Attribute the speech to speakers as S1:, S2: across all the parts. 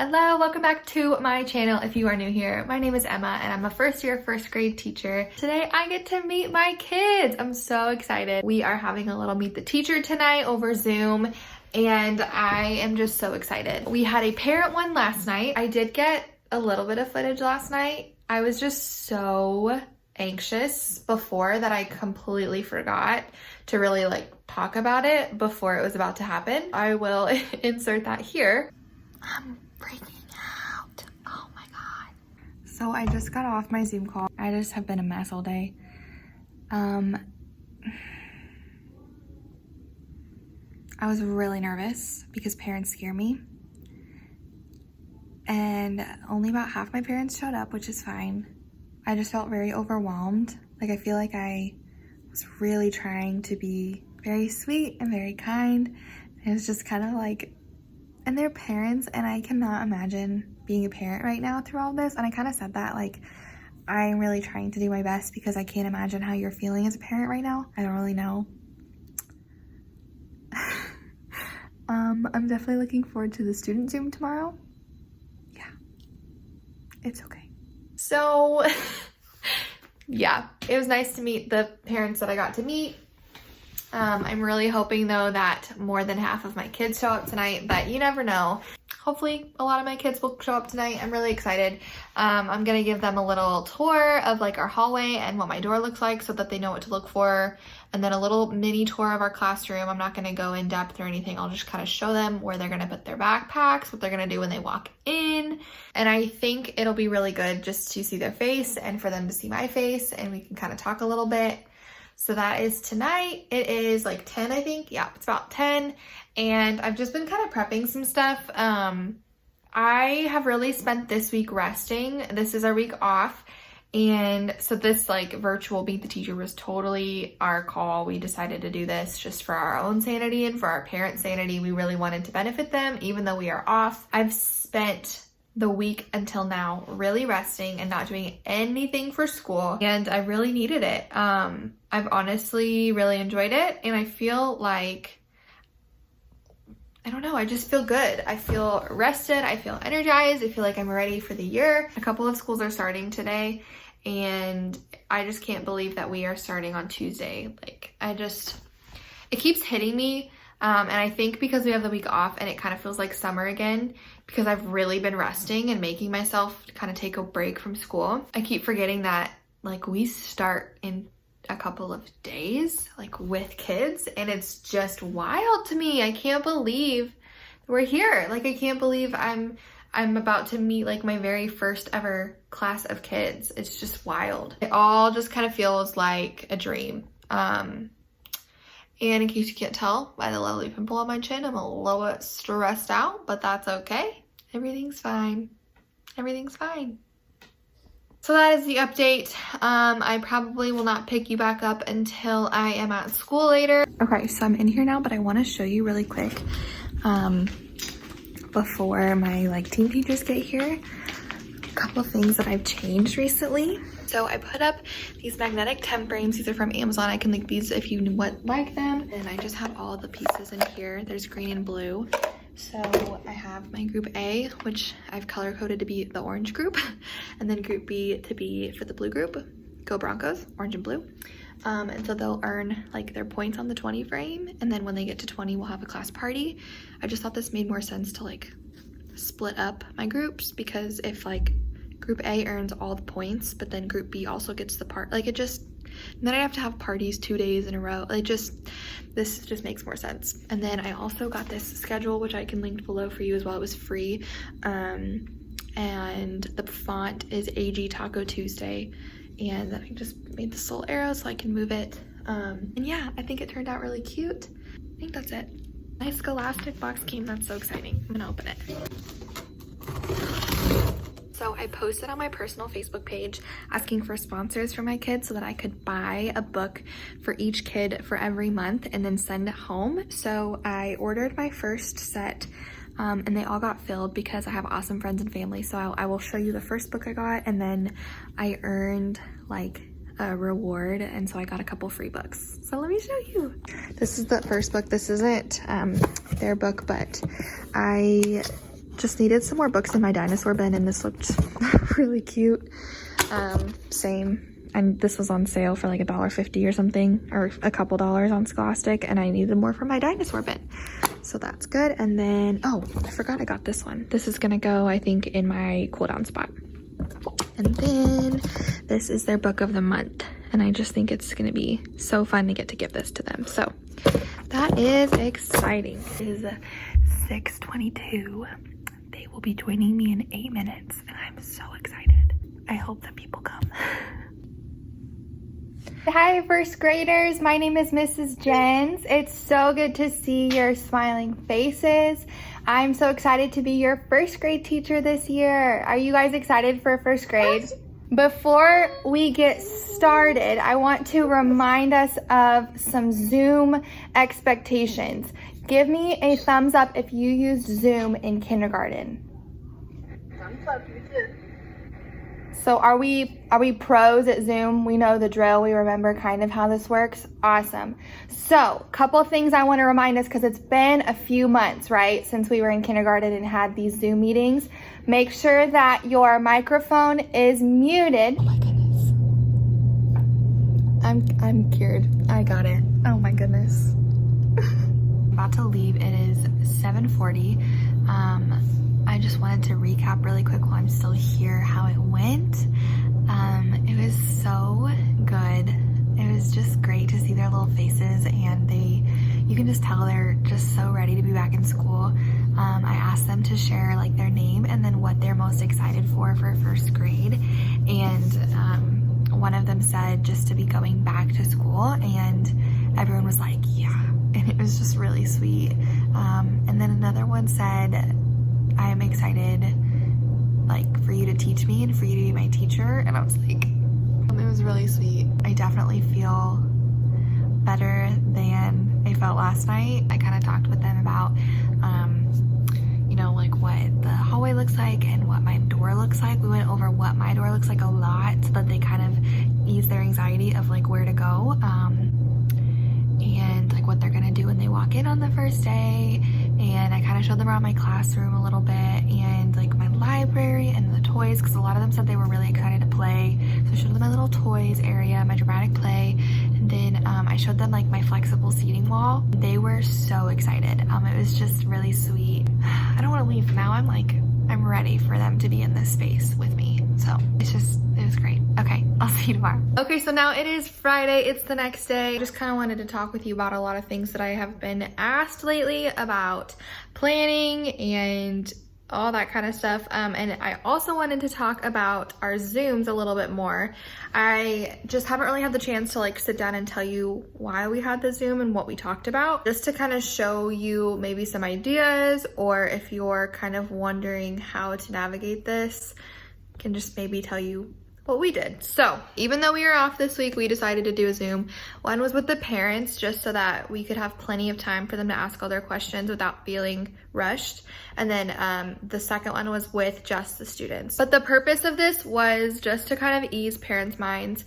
S1: Hello, welcome back to my channel. If you are new here, my name is Emma and I'm a first grade teacher. Today I get to meet my kids. I'm so excited. We are having a little meet the teacher tonight over Zoom and I am just so excited. We had a parent one last night. I did get a little bit of footage last night. I was just so anxious before that I completely forgot to really talk about it before it was about to happen. I will insert that here. I'm freaking out. Oh my God. So I just got off my Zoom call. I just have been a mess all day. I was really nervous because parents scare me. And only about half my parents showed up, which is fine. I just felt very overwhelmed. I feel like I was really trying to be very sweet and very kind. It was just kind of and they're parents, and I cannot imagine being a parent right now through all this. And I kind of said that, I'm really trying to do my best because I can't imagine how you're feeling as a parent right now. I don't really know. I'm definitely looking forward to the student Zoom tomorrow. Yeah, it's okay. So, yeah, it was nice to meet the parents that I got to meet. I'm really hoping though that more than half of my kids show up tonight, but you never know. Hopefully a lot of my kids will show up tonight. I'm really excited. I'm gonna give them a little tour of our hallway and what my door looks like so that they know what to look for. And then a little mini tour of our classroom. I'm not gonna go in depth or anything. I'll just kind of show them where they're gonna put their backpacks, what they're gonna do when they walk in. And I think it'll be really good just to see their face and for them to see my face, and we can kind of talk a little bit. So that is tonight. It is 10, I think. Yeah, it's about 10. And I've just been kind of prepping some stuff. I have really spent this week resting. This is our week off. And so this virtual Meet the Teacher was totally our call. We decided to do this just for our own sanity and for our parents' sanity. We really wanted to benefit them even though we are off. I've spent the week until now really resting and not doing anything for school, and I really needed it. I've honestly really enjoyed it, and I feel I don't know, I just feel good. I feel rested, I feel energized, I feel like I'm ready for the year. A couple of schools are starting today, and I just can't believe that we are starting on Tuesday. It keeps hitting me. And I think because we have the week off and it kind of feels like summer again, because I've really been resting and making myself kind of take a break from school. I keep forgetting that we start in a couple of days, with kids, and it's just wild to me. I can't believe we're here. I can't believe I'm about to meet my very first ever class of kids. It's just wild. It all just kind of feels like a dream. And in case you can't tell by the lovely pimple on my chin, I'm a little bit stressed out, but that's okay. Everything's fine. Everything's fine. So that is the update. I probably will not pick you back up until I am at school later. Okay, so I'm in here now, but I want to show you really quick before my team teachers get here. A couple of things that I've changed recently. So I put up these magnetic temp frames. These are from Amazon. I can link these if you would like them. And I just have all the pieces in here. There's green and blue. So I have my group A, which I've color coded to be the orange group, and then group B to be for the blue group. Go Broncos, orange and blue. And so they'll earn their points on the 20 frame, and then when they get to 20, we'll have a class party. I just thought this made more sense to split up my groups, because if Group A earns all the points, but then Group B also gets the part. Then I have to have parties 2 days in a row. This just makes more sense. And then I also got this schedule, which I can link below for you as well. It was free. And the font is AG Taco Tuesday. And then I just made this little arrow so I can move it. And yeah, I think it turned out really cute. I think that's it. Nice Scholastic box came. That's so exciting. I'm gonna open it. So I posted on my personal Facebook page asking for sponsors for my kids so that I could buy a book for each kid for every month and then send it home. So I ordered my first set and they all got filled because I have awesome friends and family. So I will show you the first book I got, and then I earned a reward, and so I got a couple free books. So let me show you. This is the first book. This isn't their book, but I just needed some more books in my dinosaur bin, and this looked really cute. Same. And this was on sale for like $1.50 or something, or a couple dollars on Scholastic, and I needed more for my dinosaur bin. So that's good. And then, oh, I forgot I got this one. This is gonna go, I think, in my cool down spot. And then this is their book of the month. And I just think it's gonna be so fun to get to give this to them. So that is exciting. It is 6:22. They will be joining me in 8 minutes, and I'm so excited. I hope that people come. Hi, first graders. My name is Mrs. Jens. It's so good to see your smiling faces. I'm so excited to be your first grade teacher this year. Are you guys excited for first grade? Before we get started, I want to remind us of some Zoom expectations. Give me a thumbs up if you used Zoom in kindergarten.
S2: Thumbs up, you too.
S1: So are we pros at Zoom? We know the drill. We remember kind of how this works. Awesome. So a couple of things I want to remind us, because it's been a few months, right, since we were in kindergarten and had these Zoom meetings. Make sure that your microphone is muted. Oh my goodness. I'm cured. I got it. Oh my goodness. About to leave. It is 7:40. I just wanted to recap really quick while I'm still here how it went. It was so good. It was just great to see their little faces, and you can just tell they're just so ready to be back in school. I asked them to share like their name and then what they're most excited for first grade. And one of them said just to be going back to school, and everyone was like, yeah. And it was just really sweet. And then another one said, I am excited like for you to teach me and for you to be my teacher. And I was like, it was really sweet. I definitely feel better than I felt last night. I kind of talked with them about you know, like what the hallway looks like and what my door looks like. We went over what my door looks like a lot, so that they kind of ease their anxiety of like where to go, and like what they're gonna do when they walk in on the first day. And I kind of showed them around my classroom a little bit, and like my library and the toys, because a lot of them said they were really excited to play. So I showed them my little toys area, my dramatic play, and then I showed them like my flexible seating wall. They were so excited. It was just really sweet. I don't want to leave now. I'm ready for them to be in this space with me. So it was great. Okay, I'll see you tomorrow. Okay, so now it is Friday. It's the next day. I just kind of wanted to talk with you about a lot of things that I have been asked lately about planning and all that kind of stuff. And I also wanted to talk about our Zooms a little bit more. I just haven't really had the chance to like sit down and tell you why we had the Zoom and what we talked about, just to kind of show you maybe some ideas, or if you're kind of wondering how to navigate this, I can just maybe tell you what we did. So even though we were off this week, we decided to do a Zoom. One was with the parents, just so that we could have plenty of time for them to ask all their questions without feeling rushed. And then the second one was with just the students. But the purpose of this was just to kind of ease parents' minds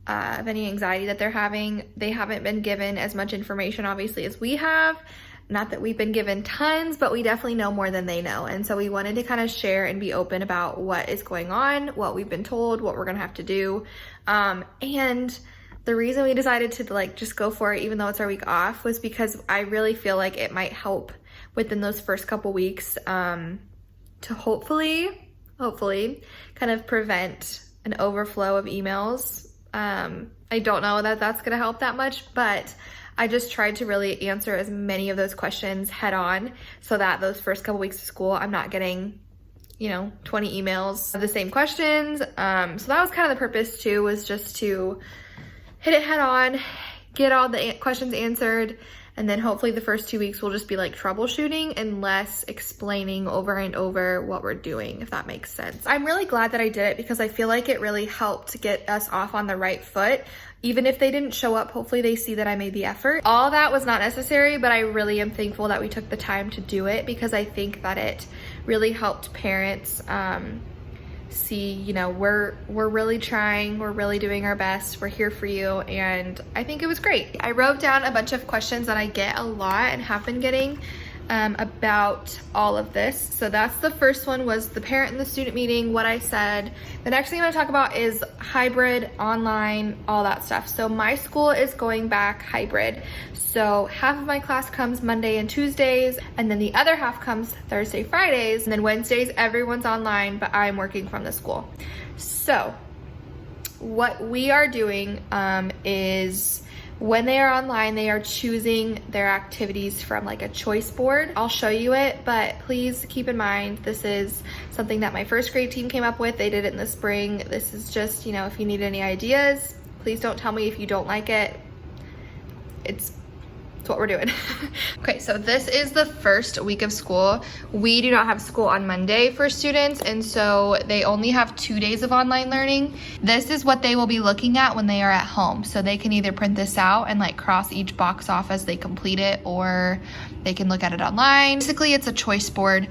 S1: of any anxiety that they're having. They haven't been given as much information, obviously, as we have. Not that we've been given tons, but we definitely know more than they know. And so we wanted to kind of share and be open about what is going on, what we've been told, what we're gonna have to do. And the reason we decided to like just go for it, even though it's our week off, was because I really feel like it might help within those first couple weeks to hopefully kind of prevent an overflow of emails. I don't know that that's gonna help that much, but I just tried to really answer as many of those questions head on, so that those first couple weeks of school, I'm not getting, 20 emails of the same questions. So that was kind of the purpose too, was just to hit it head on, get all the questions answered, and then hopefully the first 2 weeks will just be like troubleshooting and less explaining over and over what we're doing, if that makes sense. I'm really glad that I did it, because I feel like it really helped get us off on the right foot. Even if they didn't show up, hopefully they see that I made the effort. All that was not necessary, but I really am thankful that we took the time to do it, because I think that it really helped parents see, we're really trying, we're really doing our best, we're here for you, and I think it was great. I wrote down a bunch of questions that I get a lot and have been getting about all of this. So that's the first one, was the parent and the student meeting, what I said. The next thing I'm gonna talk about is hybrid, online, all that stuff. So my school is going back hybrid. So half of my class comes Monday and Tuesdays, and then the other half comes Thursday, Fridays, and then Wednesdays everyone's online, but I'm working from the school. So what we are doing is, when they are online, they are choosing their activities from like a choice board. I'll show you it, but please keep in mind, this is something that my first grade team came up with. They did it in the spring. This is just, you know, if you need any ideas, please don't tell me if you don't like it. It's what we're doing. Okay, so this is the first week of school. We do not have school on Monday for students, and so they only have 2 days of online learning. This is what they will be looking at when they are at home. So they can either print this out and like cross each box off as they complete it, or they can look at it online. Basically, it's a choice board.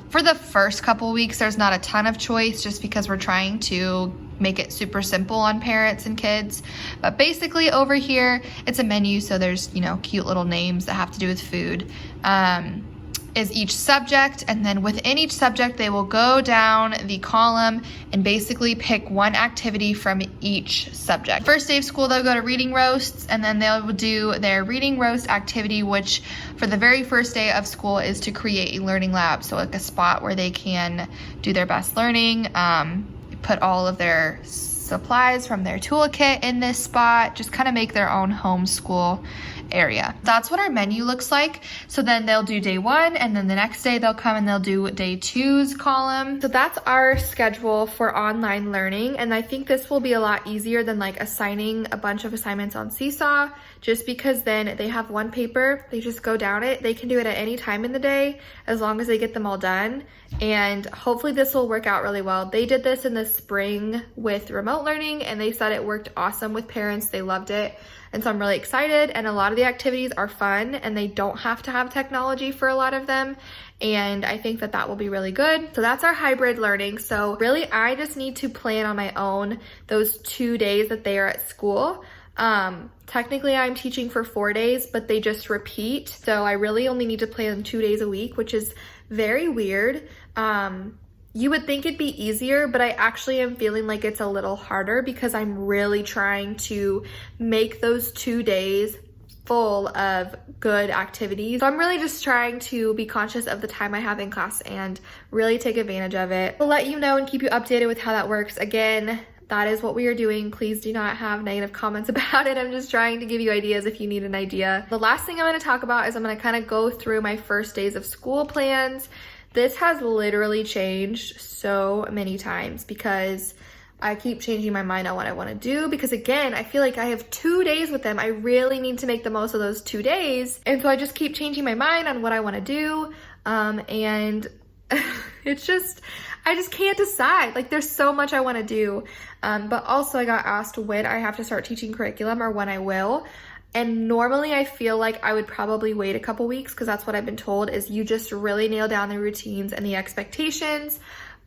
S1: For the first couple weeks, there's not a ton of choice just because we're trying to make it super simple on parents and kids. But basically over here, it's a menu. So there's, you know, cute little names that have to do with food. Is each subject, and then within each subject, they will go down the column and basically pick one activity from each subject. First day of school, they'll go to reading roasts, and then they'll do their reading roast activity, which for the very first day of school is to create a learning lab. So like a spot where they can do their best learning, put all of their supplies from their toolkit in this spot, just kind of make their own homeschool area. That's what our menu looks like. So then they'll do day one, and then the next day they'll come and they'll do day two's column. So that's our schedule for online learning. And I think this will be a lot easier than like assigning a bunch of assignments on Seesaw, just because then they have one paper, they just go down it. They can do it at any time in the day as long as they get them all done. And hopefully this will work out really well. They did this in the spring with remote learning, and they said it worked awesome with parents. They loved it. And so I'm really excited, and a lot of the activities are fun, and they don't have to have technology for a lot of them. And I think that that will be really good. So that's our hybrid learning. So really, I just need to plan on my own those 2 days that they are at school. Technically I'm teaching for 4 days, but they just repeat. So I really only need to plan 2 days a week, which is very weird. You would think it'd be easier, but I actually am feeling like it's a little harder because I'm really trying to make those 2 days full of good activities. So I'm really just trying to be conscious of the time I have in class and really take advantage of it. I'll let you know and keep you updated with how that works. Again, that is what we are doing. Please do not have negative comments about it. I'm just trying to give you ideas if you need an idea. The last thing I'm going to talk about is I'm going to kind of go through my first days of school plans. This has literally changed so many times because I keep changing my mind on what I want to do, because again, I feel like I have 2 days with them. I really need to make the most of those 2 days. And so I just keep changing my mind on what I want to do. And it's just, I just can't decide. Like, there's so much I want to do. But also I got asked when I have to start teaching curriculum or when I will. And normally I feel like I would probably wait a couple weeks, because that's what I've been told, is you just really nail down the routines and the expectations.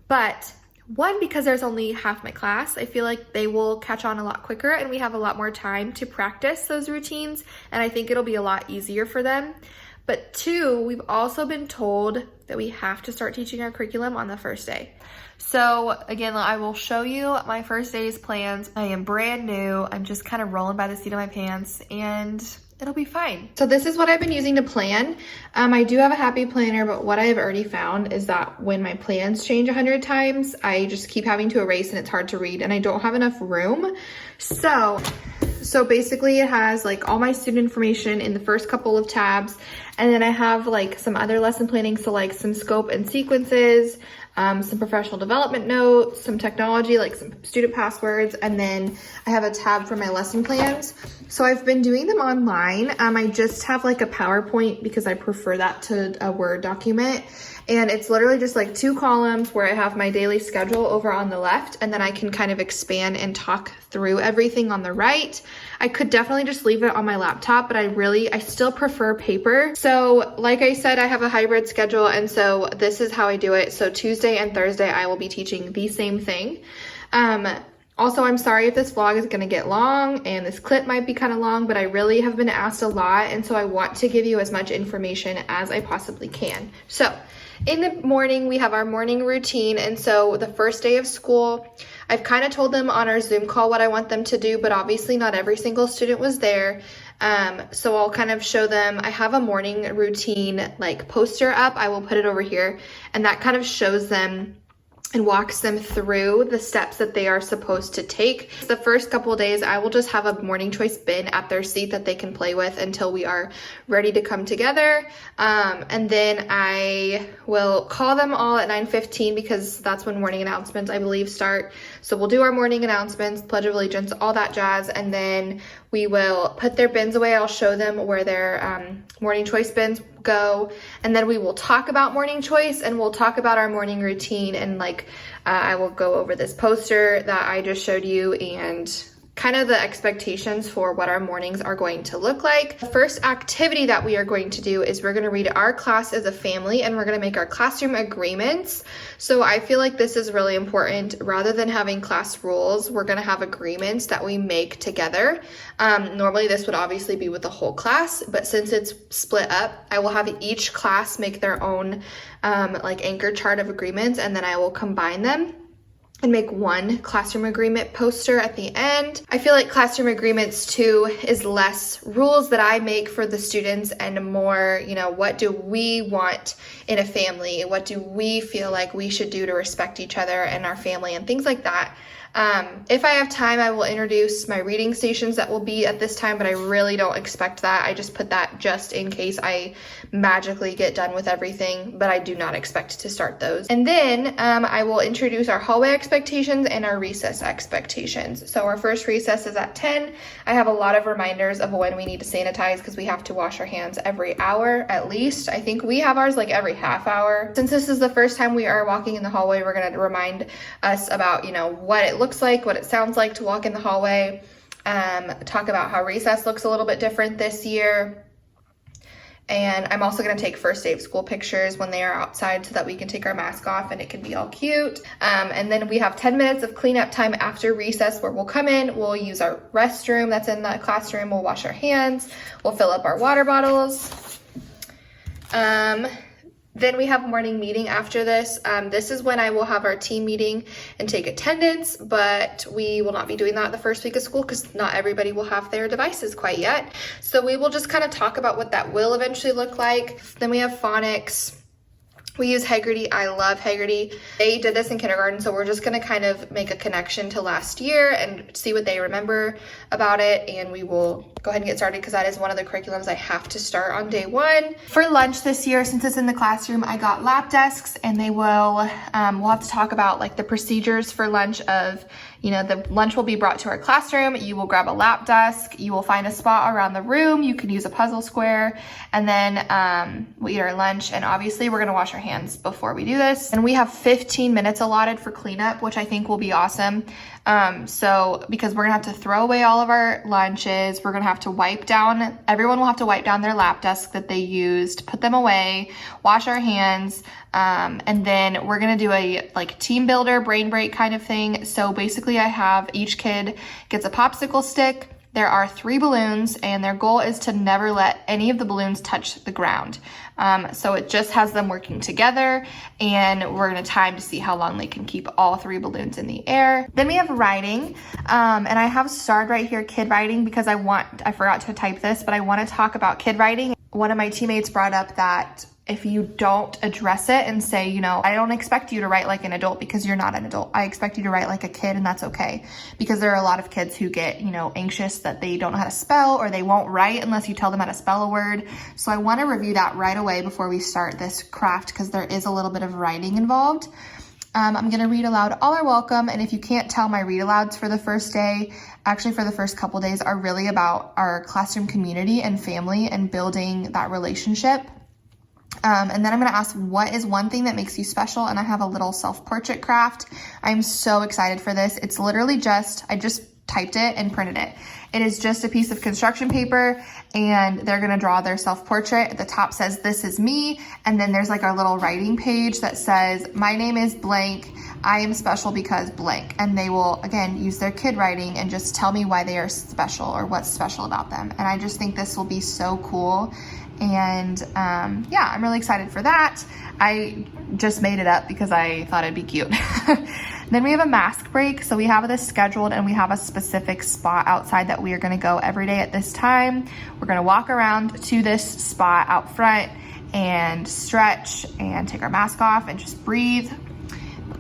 S1: But one, because there's only half my class, I feel like they will catch on a lot quicker and we have a lot more time to practice those routines. And I think it'll be a lot easier for them. But two, we've also been told that we have to start teaching our curriculum on the first day. So again, I will show you my first day's plans. I am brand new. I'm just kind of rolling by the seat of my pants, and it'll be fine. So this is what I've been using to plan. I do have a happy planner, but what I have already found is that when my plans change 100 times, I just keep having to erase and it's hard to read, and I don't have enough room. So basically it has like all my student information in the first couple of tabs, and then I have like some other lesson planning, so like some scope and sequences, some professional development notes, some technology, like some student passwords, and then I have a tab for my lesson plans. So I've been doing them online. I just have like a PowerPoint because I prefer that to a Word document. And it's literally just like 2 columns where I have my daily schedule over on the left, and then I can kind of expand and talk through everything on the right. I could definitely just leave it on my laptop, but I still prefer paper. So like I said, I have a hybrid schedule, and so this is how I do it. So Tuesday and Thursday, I will be teaching the same thing. Also, I'm sorry if this vlog is gonna get long and this clip might be kind of long, but I really have been asked a lot, and so I want to give you as much information as I possibly can. So, in the morning, we have our morning routine, and so the first day of school, I've kind of told them on our Zoom call what I want them to do, but obviously not every single student was there. So I'll kind of show them. I have a morning routine like poster up. I will put it over here, and that kind of shows them and walks them through the steps that they are supposed to take. The first couple of days, I will just have a morning choice bin at their seat that they can play with until we are ready to come together. And then I will call them all at 9:15 because that's when morning announcements, I believe, start. So we'll do our morning announcements, Pledge of Allegiance, all that jazz, and then we will put their bins away. I'll show them where their morning choice bins go, and then we will talk about morning choice, and we'll talk about our morning routine, and like I will go over this poster that I just showed you and kind of the expectations for what our mornings are going to look like. The first activity that we are going to do is we're going to read our class as a family, and we're going to make our classroom agreements. So I feel like this is really important. Rather than having class rules, we're going to have agreements that we make together. Normally this would obviously be with the whole class, but since it's split up, I will have each class make their own like anchor chart of agreements, and then I will combine them and make one classroom agreement poster at the end. I feel like classroom agreements too is less rules that I make for the students and more, you know, what do we want in a family? What do we feel like we should do to respect each other and our family and things like that. If I have time, I will introduce my reading stations that will be at this time, but I really don't expect that. I just put that just in case I magically get done with everything, but I do not expect to start those. And then I will introduce our hallway expectations and our recess expectations. So our first recess is at 10. I have a lot of reminders of when we need to sanitize because we have to wash our hands every hour at least. I think we have ours like every half hour. Since this is the first time we are walking in the hallway, we're going to remind us about, you know, what it looks like, what it sounds like to walk in the hallway, talk about how recess looks a little bit different this year. And I'm also going to take first day of school pictures when they are outside so that we can take our mask off and it can be all cute. And then we have 10 minutes of cleanup time after recess where we'll come in, we'll use our restroom that's in the classroom, we'll wash our hands, we'll fill up our water bottles. Then we have morning meeting after this. This is when I will have our team meeting and take attendance, but we will not be doing that the first week of school because not everybody will have their devices quite yet. So we will just kind of talk about what that will eventually look like. Then we have phonics. We use Haggerty. I love Haggerty. They did this in kindergarten, so we're just going to kind of make a connection to last year and see what they remember about it, and we will go ahead and get started because that is one of the curriculums I have to start on day one. For lunch this year, since it's in the classroom, I got lap desks, and they will, we'll have to talk about like the procedures for lunch of, you know, the lunch will be brought to our classroom. You will grab a lap desk. You will find a spot around the room. You can use a puzzle square, and then we'll eat our lunch. And obviously we're going to wash our hands before we do this. And we have 15 minutes allotted for cleanup, which I think will be awesome. So because we're gonna have to throw away all of our lunches, we're gonna have to wipe down, everyone will have to wipe down their lap desk that they used, put them away, wash our hands, and then we're gonna do a like team builder, brain break kind of thing. So basically I have each kid gets a popsicle stick. There are 3 balloons, and their goal is to never let any of the balloons touch the ground. So it just has them working together, and we're gonna time to see how long they can keep all 3 balloons in the air. Then we have writing, and I have starred right here kid writing because I forgot to type this, but I want to talk about kid writing. One of my teammates brought up that if you don't address it and say, you know, I don't expect you to write like an adult because you're not an adult. I expect you to write like a kid, and that's okay. Because there are a lot of kids who get, you know, anxious that they don't know how to spell, or they won't write unless you tell them how to spell a word. So I want to review that right away before we start this craft because there is a little bit of writing involved. I'm going to read aloud all are welcome, and if you can't tell, my read alouds for the first day, actually for the first couple days, are really about our classroom community and family and building that relationship. And then I'm going to ask, what is one thing that makes you special? And I have a little self-portrait craft. I'm so excited for this. It's literally just, I just typed it and printed it. It is just a piece of construction paper, and they're gonna draw their self-portrait. At the top says, "This is me," and then there's like our little writing page that says, "My name is blank. I am special because blank." And they will, again, use their kid writing and just tell me why they are special or what's special about them. And I just think this will be so cool. And yeah, I'm really excited for that. I just made it up because I thought it'd be cute. Then we have a mask break. So we have this scheduled, and we have a specific spot outside that we are gonna go every day at this time. We're gonna walk around to this spot out front and stretch and take our mask off and just breathe.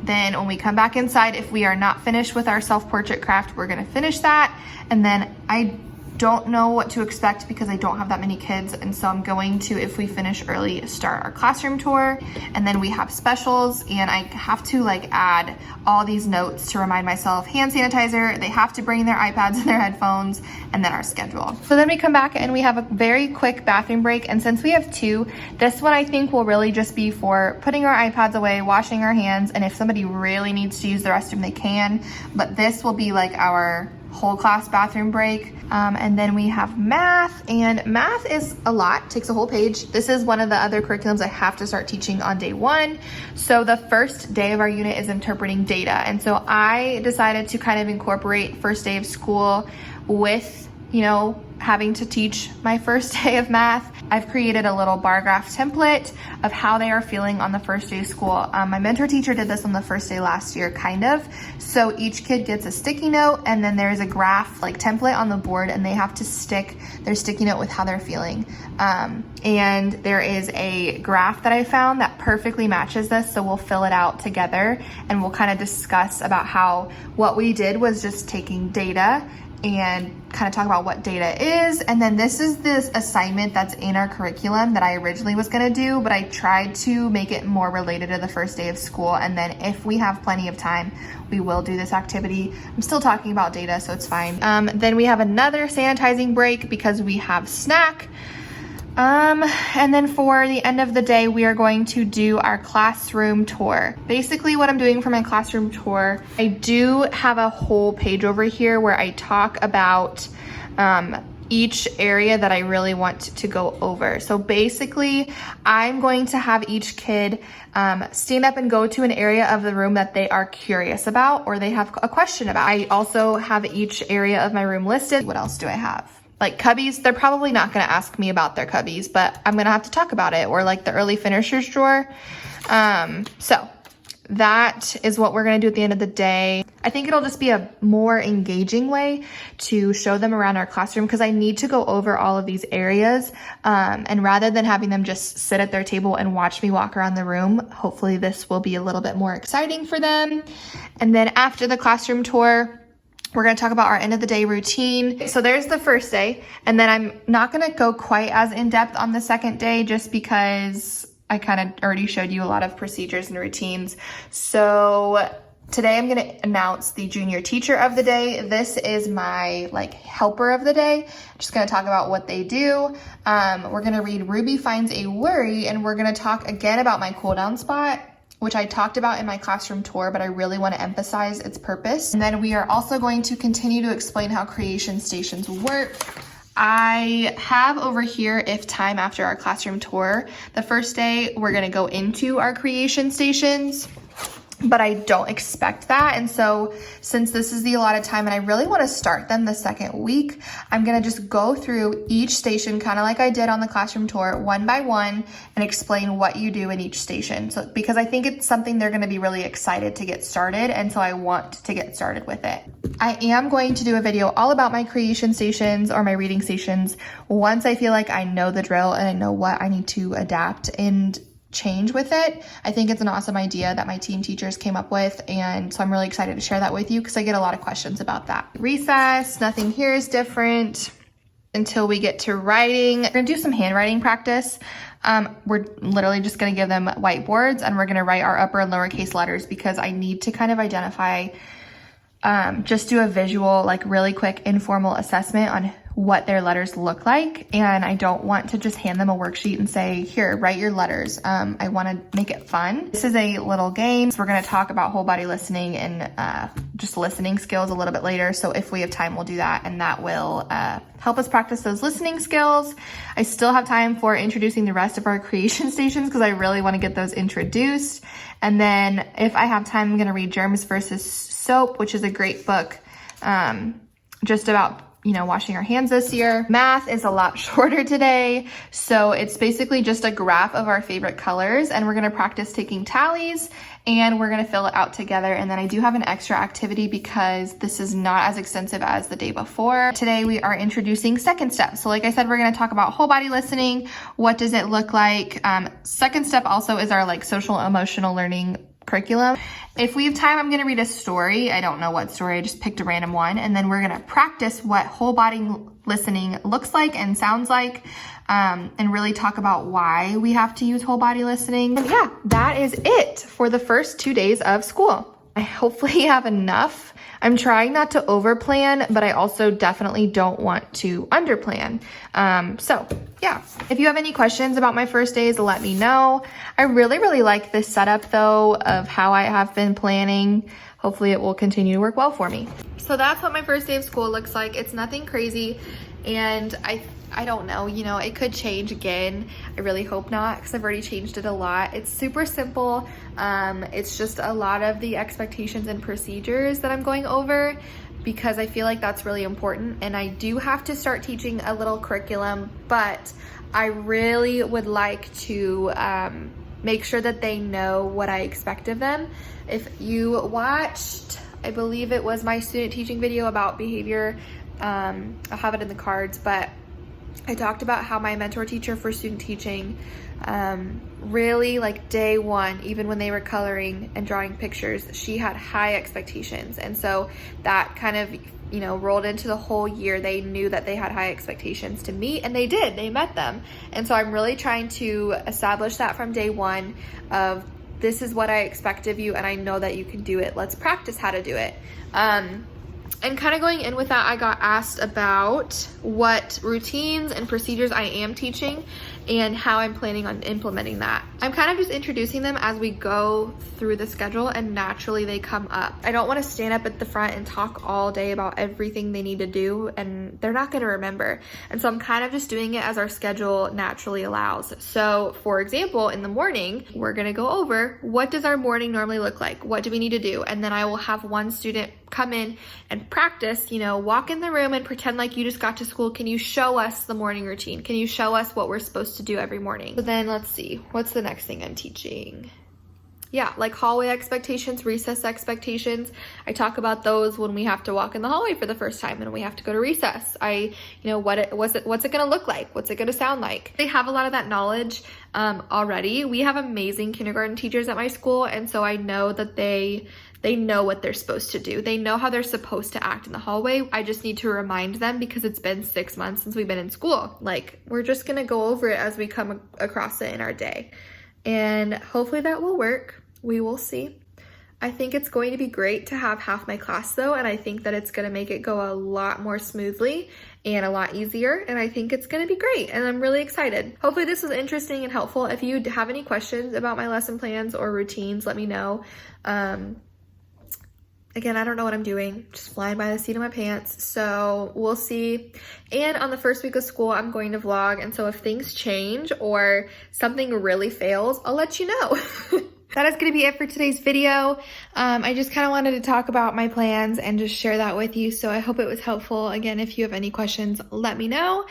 S1: Then when we come back inside, if we are not finished with our self-portrait craft, we're gonna finish that. And then I don't know what to expect because I don't have that many kids. And so I'm going to, if we finish early, start our classroom tour. And then we have specials, and I have to like add all these notes to remind myself: hand sanitizer, they have to bring their iPads and their headphones, and then our schedule. So then we come back and we have a very quick bathroom break. And since we have two, this one I think will really just be for putting our iPads away, washing our hands, and if somebody really needs to use the restroom, they can. But this will be like our whole class bathroom break. And then we have math, and math is a lot, takes a whole page. This is one of the other curriculums I have to start teaching on day one. So the first day of our unit is interpreting data. And so I decided to kind of incorporate first day of school with, you know, having to teach my first day of math. I've created a little bar graph template of how they are feeling on the first day of school. My mentor teacher did this on the first day last year, kind of. So each kid gets a sticky note, and then there's a graph like template on the board, and they have to stick their sticky note with how they're feeling. And there is a graph that I found that perfectly matches this. So we'll fill it out together, and we'll kind of discuss about how what we did was just taking data and kind of talk about what data is. And then this is this assignment that's in our curriculum that I originally was gonna do, but I tried to make it more related to the first day of school. And then if we have plenty of time, we will do this activity. I'm still talking about data, so it's fine. Then we have another sanitizing break because we have snack. And then for the end of the day, we are going to do our classroom tour. Basically what I'm doing for my classroom tour, I do have a whole page over here where I talk about each area that I really want to go over. So basically, I'm going to have each kid stand up and go to an area of the room that they are curious about or they have a question about. I also have each area of my room listed. What else do I have? Like cubbies, they're probably not gonna ask me about their cubbies, but I'm gonna have to talk about it, or like the early finishers drawer. So that is what we're gonna do at the end of the day. I think it'll just be a more engaging way to show them around our classroom because I need to go over all of these areas. And rather than having them just sit at their table and watch me walk around the room, hopefully this will be a little bit more exciting for them. And then after the classroom tour, we're gonna talk about our end of the day routine. So there's the first day, and then I'm not gonna go quite as in depth on the second day just because I kind of already showed you a lot of procedures and routines. So today I'm gonna announce the junior teacher of the day. This is my like helper of the day. I'm just gonna talk about what they do. We're gonna read Ruby Finds a Worry, and we're gonna talk again about my cool down spot, which I talked about in my classroom tour, but I really want to emphasize its purpose. And then we are also going to continue to explain how creation stations work. I have over here, if time after our classroom tour, the first day we're going to go into our creation stations, but I don't expect that. And so since this is the allotted time and I really want to start them the second week, I'm going to just go through each station kind of like I did on the classroom tour, one by one, and explain what you do in each station. So because I think it's something they're going to be really excited to get started, and so I want to get started with it. I am going to do a video all about my creation stations or my reading stations once I feel like I know the drill and I know what I need to adapt and change with it. I think it's an awesome idea that my team teachers came up with, and so I'm really excited to share that with you because I get a lot of questions about that. Recess, nothing here is different until we get to writing. We're gonna do some handwriting practice. We're literally just gonna give them whiteboards and we're gonna write our upper and lowercase letters because I need to kind of identify just do a visual, like really quick informal assessment on what their letters look like. And I don't want to just hand them a worksheet and say, here, write your letters. I want to make it fun. This is a little game. So we're going to talk about whole body listening and just listening skills a little bit later. So if we have time, we'll do that. And that will help us practice those listening skills. I still have time for introducing the rest of our creation stations because I really want to get those introduced. And then if I have time, I'm going to read Germs versus Soap, which is a great book just about washing our hands this year. Math is a lot shorter today. So it's basically just a graph of our favorite colors, and we're gonna practice taking tallies and we're gonna fill it out together. And then I do have an extra activity because this is not as extensive as the day before. Today we are introducing second step. So like I said, we're gonna talk about whole body listening. What does it look like? Second step also is our like social emotional learning curriculum. If we have time, I'm going to read a story. I don't know what story. I just picked a random one. And then we're going to practice what whole body listening looks like and sounds like, and really talk about why we have to use whole body listening. And yeah, that is it for the first 2 days of school. I hopefully have enough. I'm trying not to overplan, but I also definitely don't want to underplan. So yeah, if you have any questions about my first days, let me know. I really like this setup though of how I have been planning. Hopefully it will continue to work well for me. So that's what my first day of school looks like. It's nothing crazy. And I don't know, it could change again. I really hope not because I've already changed it a lot. It's super simple. It's just a lot of the expectations and procedures that I'm going over because I feel like that's really important. And I do have to start teaching a little curriculum, but I really would like to make sure that they know what I expect of them. If you watched, I believe it was my student teaching video about behavior, I'll have it in the cards, but I talked about how my mentor teacher for student teaching really like day one, even when they were coloring and drawing pictures, she had high expectations. And so that kind of, rolled into the whole year. They knew that they had high expectations to meet, and they did, they met them. And so I'm really trying to establish that from day one of this is what I expect of you and I know that you can do it. Let's practice how to do it. And kind of going in with that, I got asked about what routines and procedures I am teaching and how I'm planning on implementing that. I'm kind of just introducing them as we go through the schedule and naturally they come up. I don't want to stand up at the front and talk all day about everything they need to do and they're not going to remember. And so I'm kind of just doing it as our schedule naturally allows. So for example, in the morning, we're going to go over what does our morning normally look like? What do we need to do? And then I will have one student come in and practice, walk in the room and pretend like you just got to school. Can you show us the morning routine? Can you show us what we're supposed to do every morning? So then let's see, what's the next thing I'm teaching? Yeah, like hallway expectations, recess expectations. I talk about those when we have to walk in the hallway for the first time and we have to go to recess. What's it gonna look like? What's it gonna sound like? They have a lot of that knowledge already. We have amazing kindergarten teachers at my school, and so I know that they know what they're supposed to do. They know how they're supposed to act in the hallway. I just need to remind them because it's been 6 months since we've been in school. Like, we're just gonna go over it as we come across it in our day. And hopefully that will work. We will see. I think it's going to be great to have half my class though, and I think that it's gonna make it go a lot more smoothly and a lot easier, and I think it's gonna be great, and I'm really excited. Hopefully this was interesting and helpful. If you have any questions about my lesson plans or routines, let me know. Again, I don't know what I'm doing, just flying by the seat of my pants, so we'll see. And on the first week of school, I'm going to vlog, and so if things change or something really fails, I'll let you know. That is going to be it for today's video. I just kind of wanted to talk about my plans and just share that with you, so I hope it was helpful. Again, if you have any questions, let me know.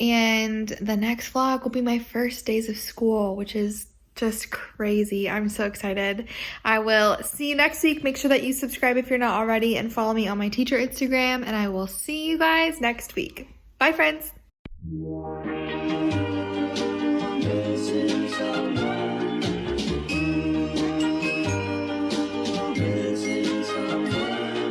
S1: And the next vlog will be my first days of school, which is just crazy. I'm so excited. I will see you next week. Make sure that you subscribe if you're not already and follow me on my teacher Instagram, and I will see you guys next week. Bye, friends.